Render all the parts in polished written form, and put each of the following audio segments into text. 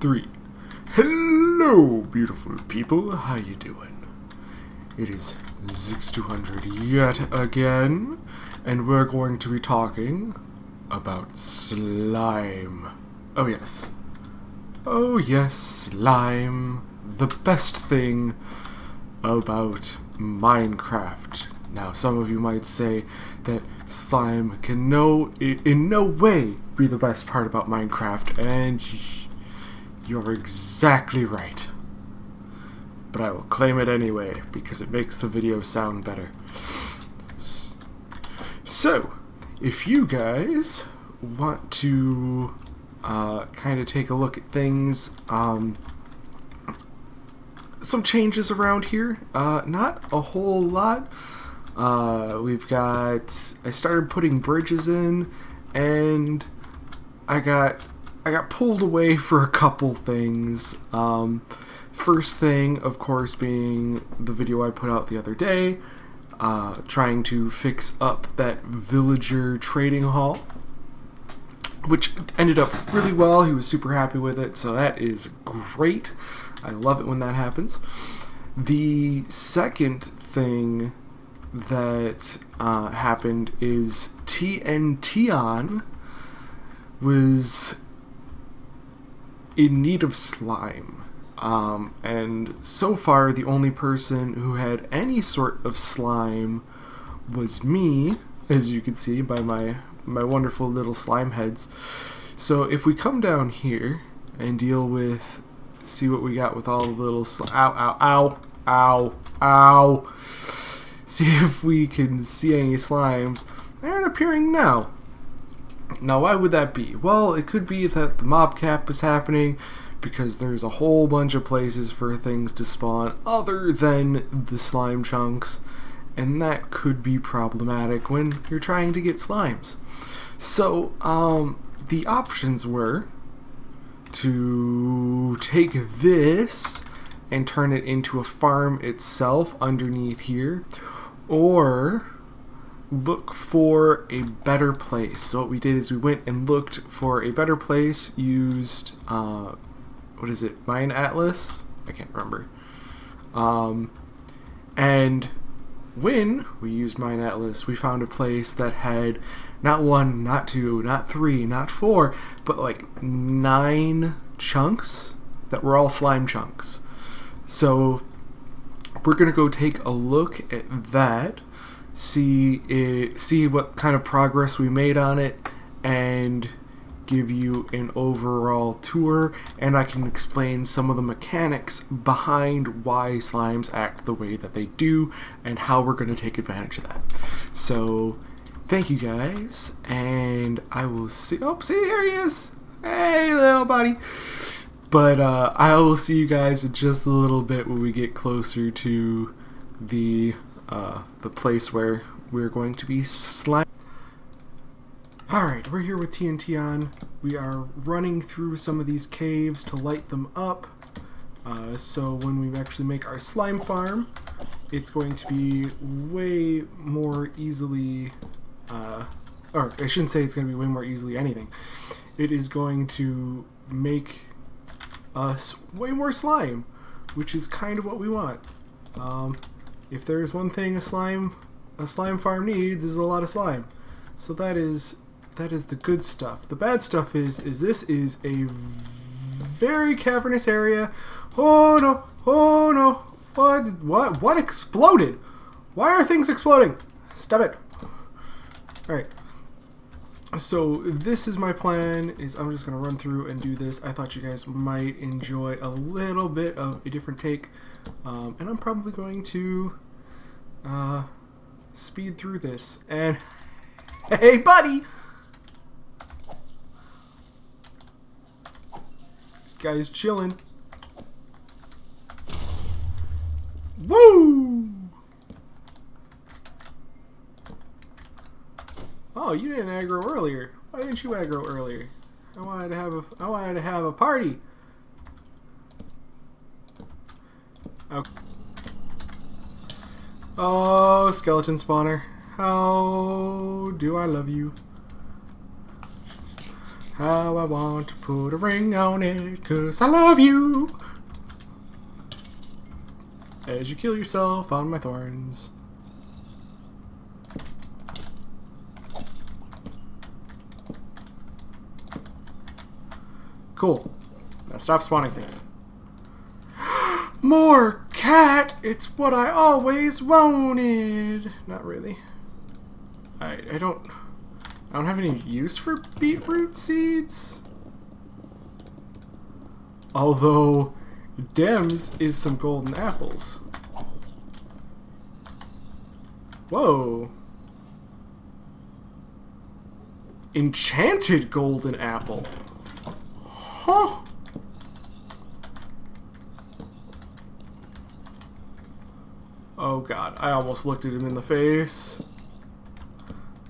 3. Hello, beautiful people. How you doing? It is Zix200 yet again, and we're going to be talking about slime. Oh yes. Oh yes, slime. The best thing about Minecraft. Now, some of you might say that slime can in no way be the best part about Minecraft, and you're exactly right. But I will claim it anyway, because it makes the video sound better. So, if you guys want to kind of take a look at things, some changes around here, not a whole lot. I started putting bridges in, and I got pulled away for a couple things. First thing, of course, being the video I put out the other day, trying to fix up that villager trading hall, which ended up really well. He was super happy with it, so that is great. I love it when that happens. The second thing that happened is TNTon was in need of slime. And so far, the only person who had any sort of slime was me, as you can see by my wonderful little slime heads. So if we come down here and deal with, see what we got with all the little ow. See if we can see any slimes. They aren't appearing now. Now, why would that be? Well, it could be that the mob cap is happening because there's a whole bunch of places for things to spawn other than the slime chunks, and that could be problematic when you're trying to get slimes. So, the options were to take this and turn it into a farm itself underneath here, or look for a better place. So what we did is we went and looked for a better place, used, what is it, Mine Atlas? I can't remember. And when we used Mine Atlas, we found a place that had not 1, not 2, not 3, not 4, but like 9 chunks that were all slime chunks. So we're gonna go take a look at that, see what kind of progress we made on it, and give you an overall tour, and I can explain some of the mechanics behind why slimes act the way that they do and how we're going to take advantage of that. So thank you guys, and I will see, here he is. Hey little buddy. But I will see you guys in just a little bit when we get closer to the place where we're going to be slime. Alright, we're here with TNTon. We are running through some of these caves to light them up. So when we actually make our slime farm, it's going to be way more easily, or I shouldn't say it's going to be way more easily anything. It is going to make us way more slime, which is kind of what we want. If there's one thing a slime farm needs, is a lot of slime. So that is the good stuff. The bad stuff is this is a very cavernous area. Oh no, what exploded? Why are things exploding? Stop it. Alright. So this is my plan, is I'm just going to run through and do this. I thought you guys might enjoy a little bit of a different take. And I'm probably going to speed through this. And hey buddy! This guy's chilling. Woo! Oh, you didn't aggro earlier. Why didn't you aggro earlier? I wanted to have a party. Okay. Oh, skeleton spawner. How do I love you? How I want to put a ring on it, 'cause I love you. As you kill yourself on my thorns. Cool. Now stop spawning things. More cat! It's what I always wanted! Not really. I don't have any use for beetroot seeds. Although, Dems is some golden apples. Whoa. Enchanted golden apple. Huh. Oh god, I almost looked at him in the face.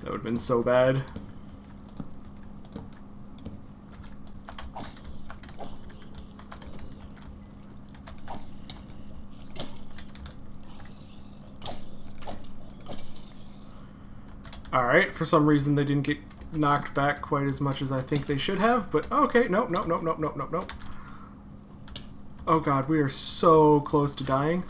That would have been so bad. Alright, for some reason they didn't get knocked back quite as much as I think they should have, but okay, nope. Oh god, we are so close to dying.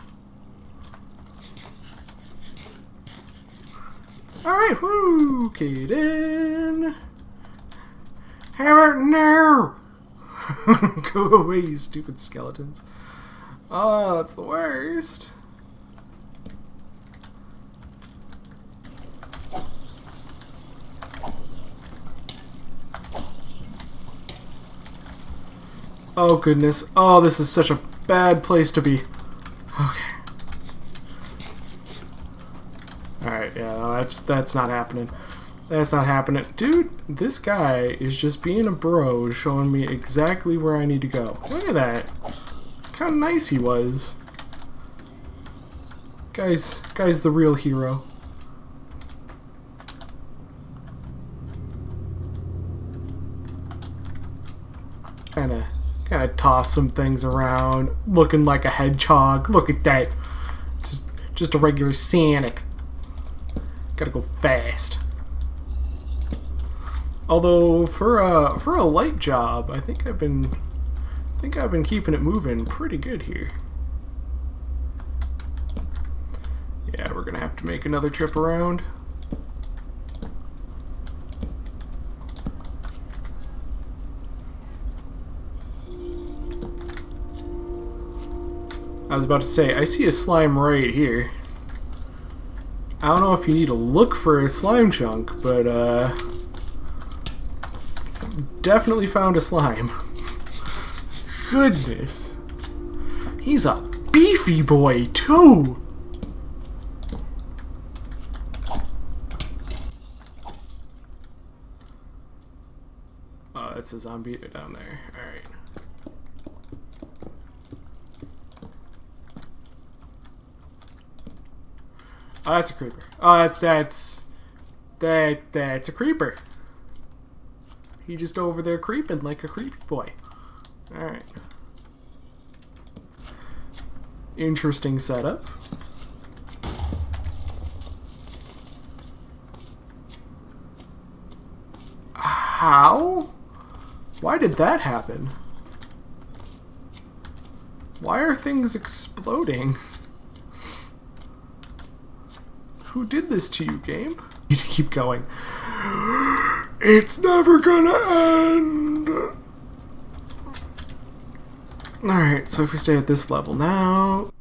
Alright, woo, get in. Have it now. Go away, you stupid skeletons. Oh, that's the worst. Oh goodness. Oh, this is such a bad place to be. Okay. Alright, yeah, no, that's not happening. That's not happening. Dude, this guy is just being a bro, showing me exactly where I need to go. Look at that. Look how nice he was. Guy's the real hero. Kinda toss some things around, looking like a hedgehog. Look at that. Just a regular Sonic. Gotta go fast. Although for a light job, I think I've been keeping it moving pretty good here. Yeah, we're gonna have to make another trip around. I was about to say, I see a slime right here. I don't know if you need to look for a slime chunk, but definitely found a slime. Goodness. He's a beefy boy, too! Oh, that's a zombie down there. Alright. Oh, that's a creeper. Oh, that's a creeper. He just over there creeping like a creepy boy. Alright. Interesting setup. How? Why did that happen? Why are things exploding? Who did this to you, game? You need to keep going. It's never gonna end! Alright, so if we stay at this level now...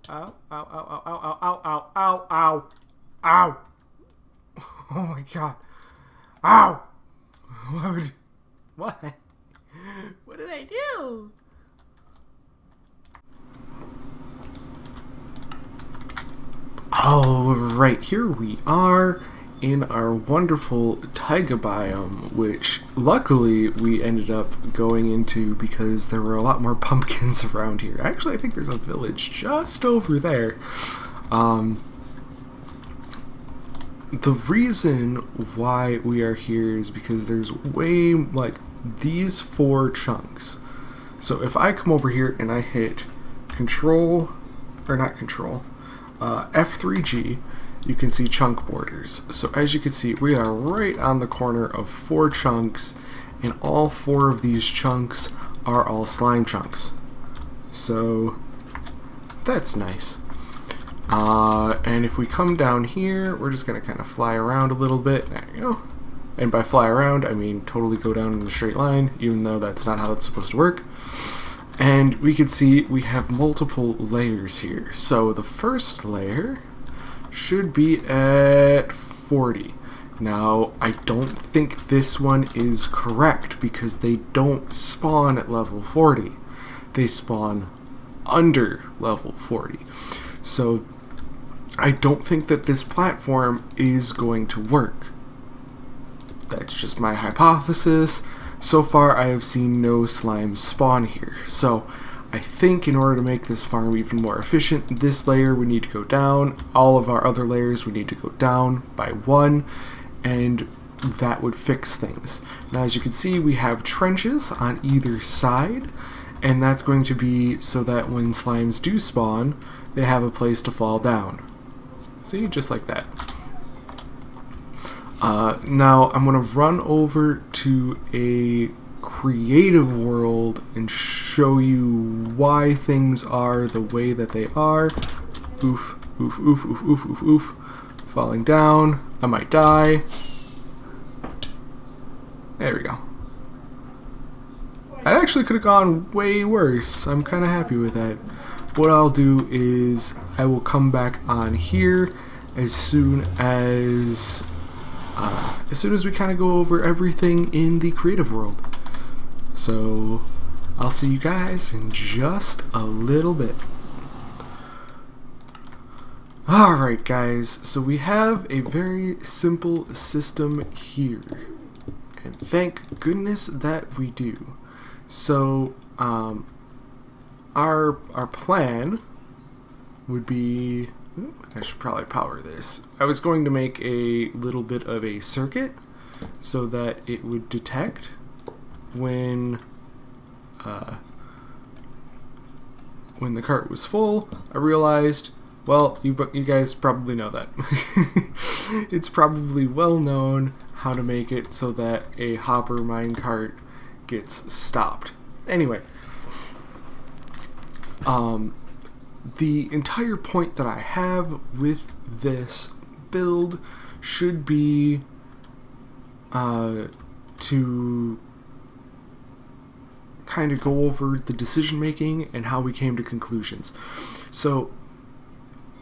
Ow, ow, ow, ow, ow, ow, ow, ow, ow, ow! Oh my god. Ow! What? What did I do? Alright, here we are in our wonderful taiga biome, which luckily we ended up going into because there were a lot more pumpkins around here. Actually, I think there's a village just over there. The reason why we are here is because there's way, like, these 4 chunks. So if I come over here and I hit F3G, you can see chunk borders. So as you can see, we are right on the corner of 4 chunks, and all 4 of these chunks are all slime chunks. So that's nice. And if we come down here, we're just going to kind of fly around a little bit. There you go. And by fly around, I mean totally go down in a straight line, even though that's not how it's supposed to work. And we can see we have multiple layers here. So the first layer should be at 40. Now, I don't think this one is correct because they don't spawn at level 40. They spawn under level 40. So I don't think that this platform is going to work. That's just my hypothesis. So far, I have seen no slime spawn here. So I think in order to make this farm even more efficient, this layer we need to go down. All of our other layers we need to go down by 1, and that would fix things. Now, as you can see, we have trenches on either side, and that's going to be so that when slimes do spawn, they have a place to fall down. See, just like that. Now I'm going to run over to a creative world and show you why things are the way that they are. Oof, oof, oof, oof, oof, oof, oof. Falling down. I might die. There we go. That actually could have gone way worse. I'm kind of happy with that. What I'll do is I will come back on here as soon as we kind of go over everything in the creative world. So I'll see you guys in just a little bit. Alright guys, so we have a very simple system here. And thank goodness that we do. So our plan would be, I should probably power this. I was going to make a little bit of a circuit so that it would detect when the cart was full. I realized, well, you guys probably know that. It's probably well known how to make it so that a hopper minecart gets stopped. Anyway, the entire point that I have with this build should be to kind of go over the decision making and how we came to conclusions. So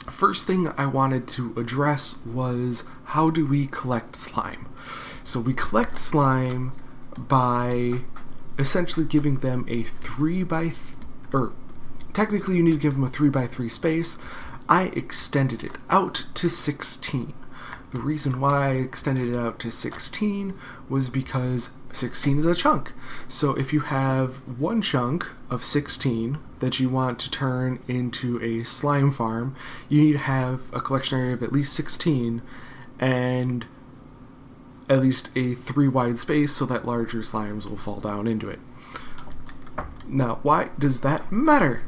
first thing I wanted to address was, how do we collect slime? So we collect slime by essentially giving them a 3x3, or technically you need to give them a 3x3 space. I extended it out to 16. The reason why I extended it out to 16 was because 16 is a chunk. So if you have one chunk of 16 that you want to turn into a slime farm, you need to have a collection area of at least 16 and at least a 3 wide space so that larger slimes will fall down into it. Now, why does that matter?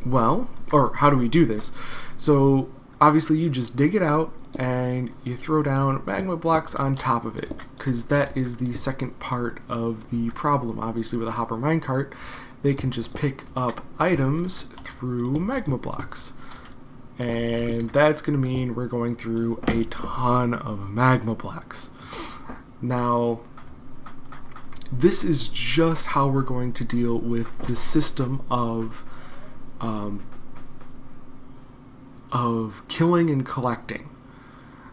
Well, or how do we do this? So obviously you just dig it out and you throw down magma blocks on top of it, because that is the second part of the problem. Obviously with a hopper minecart, they can just pick up items through magma blocks, and that's going to mean we're going through a ton of magma blocks. Now, this is just how we're going to deal with the system of killing and collecting.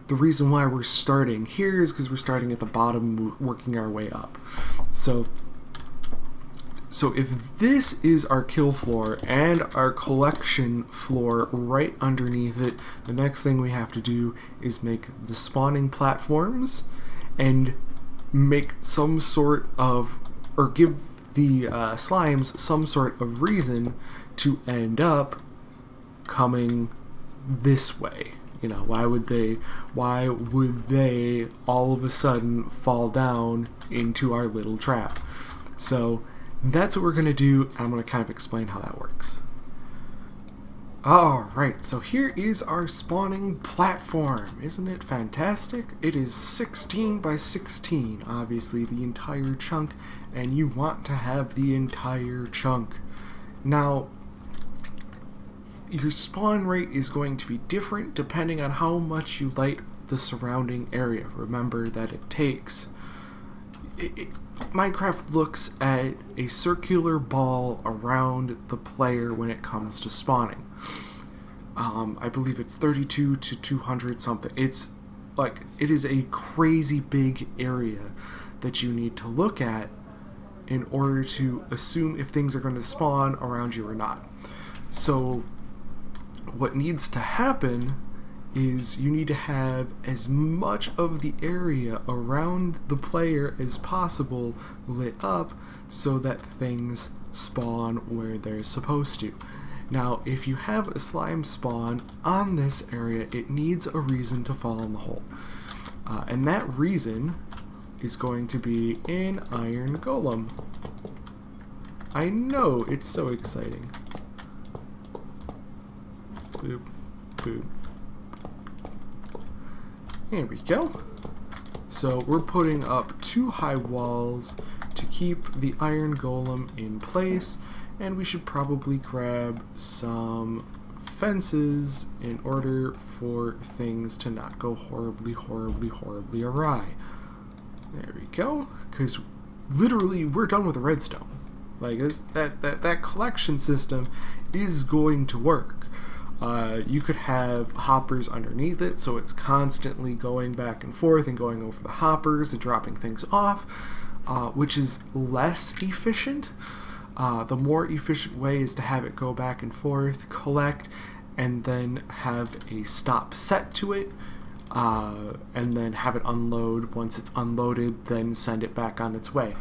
The reason why we're starting here is because we're starting at the bottom, working our way up. So if this is our kill floor and our collection floor right underneath it, the next thing we have to do is make the spawning platforms and make some sort of, or give the slimes some sort of reason to end up coming this way. You know, why would they all of a sudden fall down into our little trap? So that's what we're going to do. I'm going to kind of explain how that works. Alright, so here is our spawning platform. Isn't it fantastic? It is 16 by 16, obviously the entire chunk, and you want to have the entire chunk. Now, your spawn rate is going to be different depending on how much you light the surrounding area. Remember that it takes... Minecraft looks at a circular ball around the player when it comes to spawning. I believe it's 32 to 200 something. It's like, it is a crazy big area that you need to look at in order to assume if things are going to spawn around you or not. So what needs to happen is you need to have as much of the area around the player as possible lit up so that things spawn where they're supposed to. Now, if you have a slime spawn on this area, it needs a reason to fall in the hole. And that reason is going to be an iron golem. I know, it's so exciting. Boop, boop. There we go. So we're putting up 2 high walls to keep the iron golem in place, and we should probably grab some fences in order for things to not go horribly awry. There we go. Because literally we're done with the redstone. Like that collection system is going to work. You could have hoppers underneath it, so it's constantly going back and forth and going over the hoppers and dropping things off, which is less efficient. The more efficient way is to have it go back and forth, collect, and then have a stop set to it, and then have it unload. Once it's unloaded, then send it back on its way.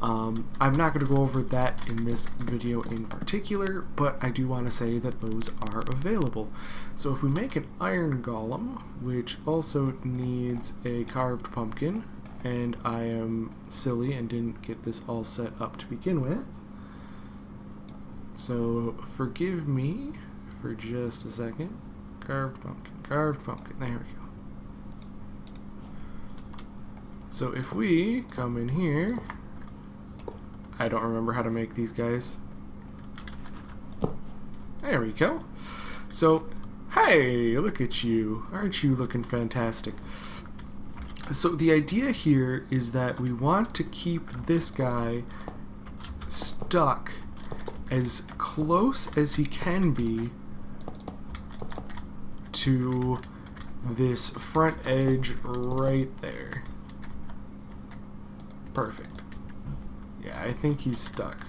I'm not going to go over that in this video in particular, but I do want to say that those are available. So if we make an iron golem, which also needs a carved pumpkin, and I am silly and didn't get this all set up to begin with, so forgive me for just a second. Carved pumpkin, there we go. So if we come in here, I don't remember how to make these guys. There we go. So, hey, look at you. Aren't you looking fantastic? So the idea here is that we want to keep this guy stuck as close as he can be to this front edge right there. Perfect. Yeah, I think he's stuck.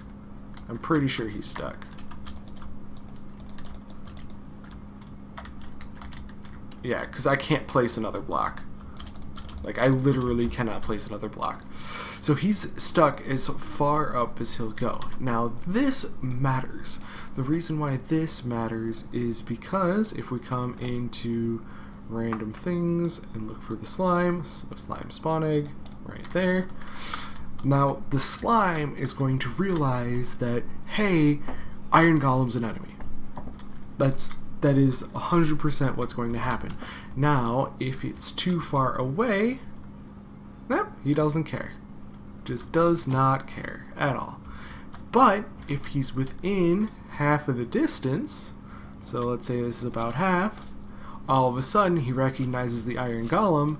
I'm pretty sure he's stuck. Yeah, because I can't place another block. Like, I literally cannot place another block. So he's stuck as far up as he'll go. Now, this matters. The reason why this matters is because if we come into random things and look for the slime, so the slime spawn egg right there. Now, the slime is going to realize that, hey, iron golem's an enemy. That is 100% what's going to happen. Now, if it's too far away, nope, he doesn't care. Just does not care at all. But if he's within half of the distance, so let's say this is about half, all of a sudden he recognizes the iron golem,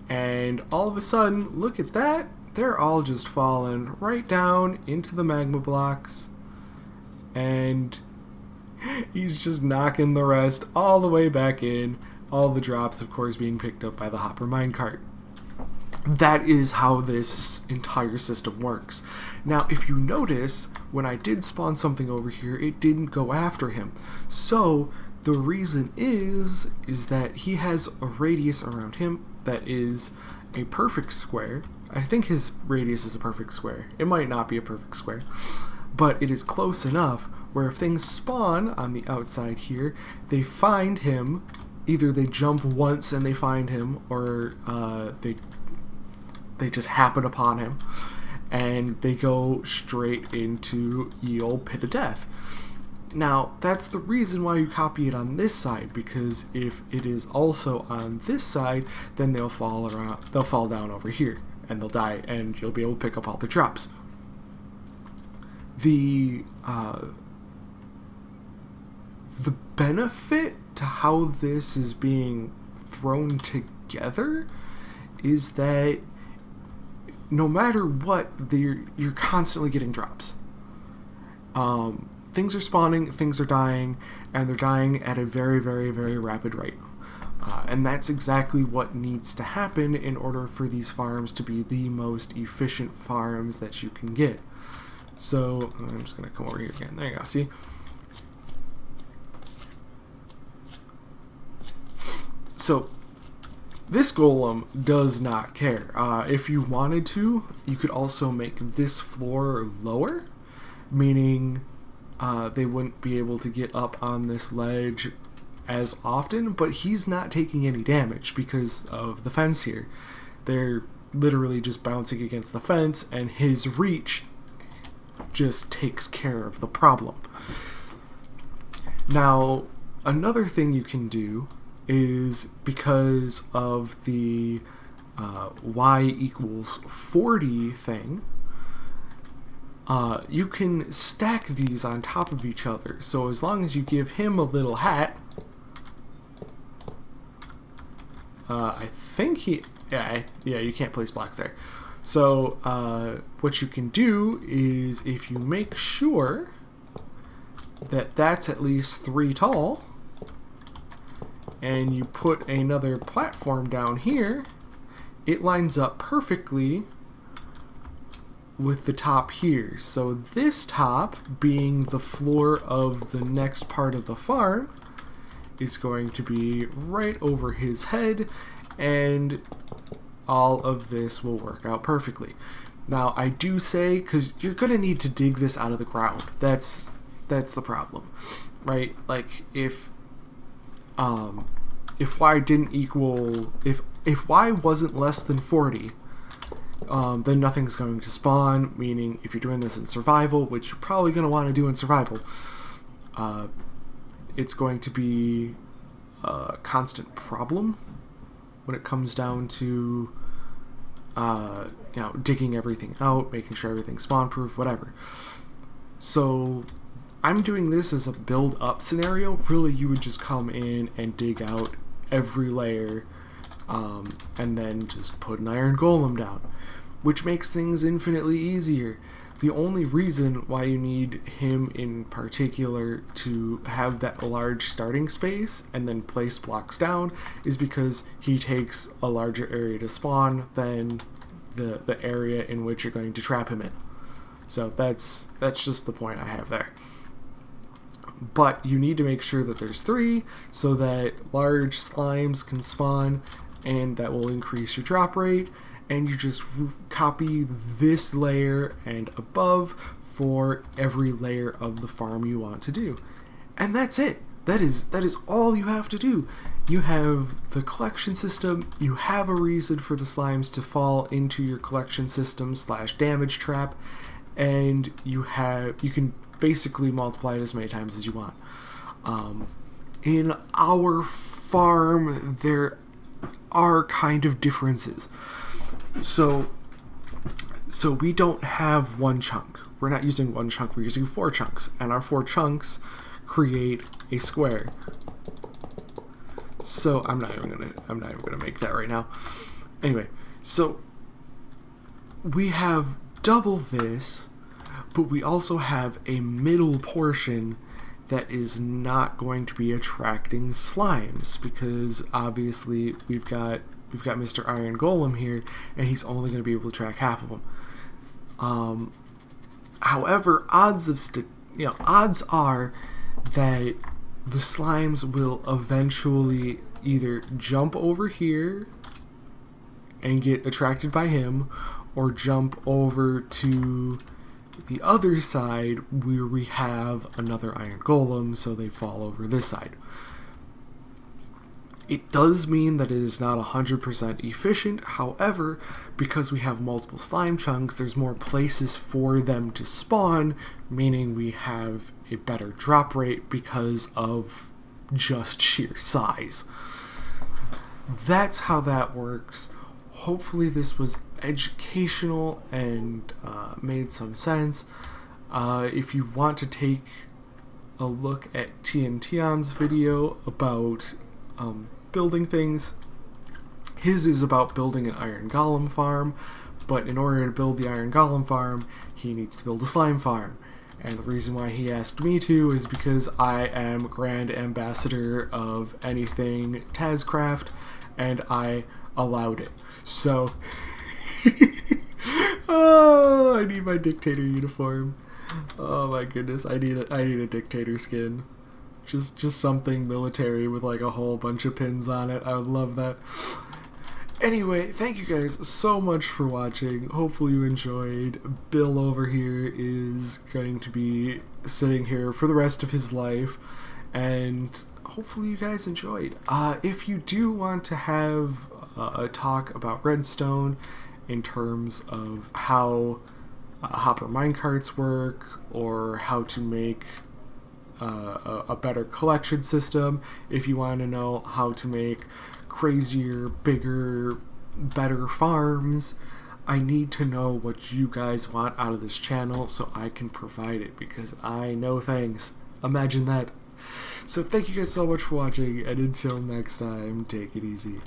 and all of a sudden, look at that, they're all just falling right down into the magma blocks, and he's just knocking the rest all the way back in, all the drops, of course, being picked up by the hopper minecart. That is how this entire system works. Now, if you notice, when I did spawn something over here, it didn't go after him. So, the reason is that he has a radius around him that is a perfect square. I think his radius is a perfect square. It might not be a perfect square, but it is close enough where if things spawn on the outside here, they find him, either they jump once and they find him, or they just happen upon him, and they go straight into ye olde pit of death. Now, that's the reason why you copy it on this side, because if it is also on this side, then they'll fall down over here, and they'll die, and you'll be able to pick up all the drops. The benefit to how this is being thrown together is that no matter what, you're constantly getting drops. Things are spawning, things are dying, and they're dying at a very, very, very rapid rate. And that's exactly what needs to happen in order for these farms to be the most efficient farms that you can get. So, I'm just going to come over here again. There you go, see? So, this golem does not care. If you wanted to, you could also make this floor lower, meaning they wouldn't be able to get up on this ledge as often, but he's not taking any damage because of the fence here. They're literally just bouncing against the fence, and his reach just takes care of the problem. Now, another thing you can do is, because of the y equals 40 thing, you can stack these on top of each other. So as long as you give him a little hat, I think he, yeah, you can't place blocks there. So what you can do is, if you make sure that that's at least 3 tall, and you put another platform down here, it lines up perfectly with the top here. So this top, being the floor of the next part of the farm, is going to be right over his head, and all of this will work out perfectly. Now, I do say, because you're going to need to dig this out of the ground. That's the problem, right? Like, if y didn't equal, if y wasn't less than 40, then nothing's going to spawn, meaning if you're doing this in survival, which you're probably going to want to do in survival, it's going to be a constant problem when it comes down to digging everything out, making sure everything's spawn proof, whatever. So I'm doing this as a build up scenario. Really, you would just come in and dig out every layer, and then just put an iron golem down, which makes things infinitely easier. The only reason why you need him in particular to have that large starting space and then place blocks down is because he takes a larger area to spawn than the area in which you're going to trap him in. So that's just the point I have there. But you need to make sure that there's 3 so that large slimes can spawn, and that will increase your drop rate. And you just copy this layer and above for every layer of the farm you want to do. And that's it. That is all you have to do. You have the collection system, you have a reason for the slimes to fall into your collection system / damage trap, and you can basically multiply it as many times as you want. In our farm, there are kind of differences. So we don't have 1 chunk. We're not using 1 chunk, we're using 4 chunks, and our 4 chunks create a square. So I'm not even gonna make that right now. Anyway, so we have double this, but we also have a middle portion that is not going to be attracting slimes, because obviously we've got Mr. Iron Golem here, and he's only going to be able to track half of them. However, odds are that the slimes will eventually either jump over here and get attracted by him, or jump over to the other side where we have another Iron Golem, so they fall over this side. It does mean that it is not 100% efficient. However, because we have multiple slime chunks, there's more places for them to spawn, meaning we have a better drop rate because of just sheer size. That's how that works. Hopefully this was educational and made some sense. If you want to take a look at TNTion's video about building things, his is about building an iron golem farm, but in order to build the iron golem farm, he needs to build a slime farm. And the reason why he asked me to is because I am grand ambassador of anything Tazzcraft, and I allowed it. So, oh, I need my dictator uniform. Oh my goodness, I need a dictator skin. Just something military with like a whole bunch of pins on it. I would love that. Anyway, thank you guys so much for watching. Hopefully you enjoyed. Bill over here is going to be sitting here for the rest of his life, and hopefully you guys enjoyed. If you do want to have a talk about redstone in terms of how hopper minecarts work, or how to make a better collection system, if you want to know how to make crazier, bigger, better farms, I need to know what you guys want out of this channel so I can provide it, because I know things. Imagine that. So thank you guys so much for watching, and until next time, take it easy.